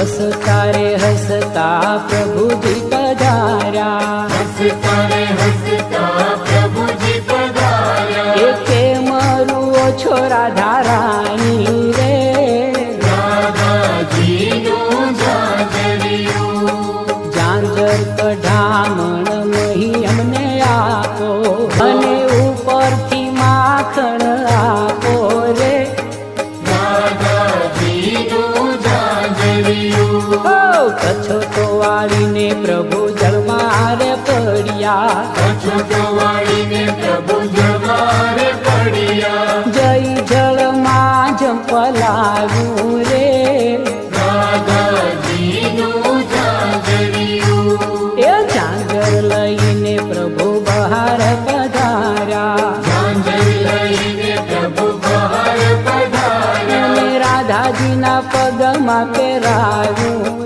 હસતા રે હસતા પ્રભુજી પધાર્યા, હસતા રે હસતા પ્રભુજી પધાર્યા. એકે મરું ઓછો રાધા રાણી રે, રાધાજીનું ઝાંઝરિયું. ઝાંઝર કઢામણ મહી અમને આપો, અને ઉપરથી માખણ આપો રે. રાધાજીનું ઝાંઝરિયું. કચ્છોટો વાળીને પ્રભુ જળમાં રે પડ્યા, કચ્છોટો વાળીને પ્રભુ જળમાં રે પડ્યા. જય જળમાં જંપલાવ્યું રે. રાધાજીનું ઝાંઝરિયું. એ ઝાંઝર લઈને પ્રભુ બહાર પધાર્યા, ઝાંઝર લઈને પ્રભુ બહાર પધાર્યા. અને રાધાજીના પગમાં પહેરાવ્યું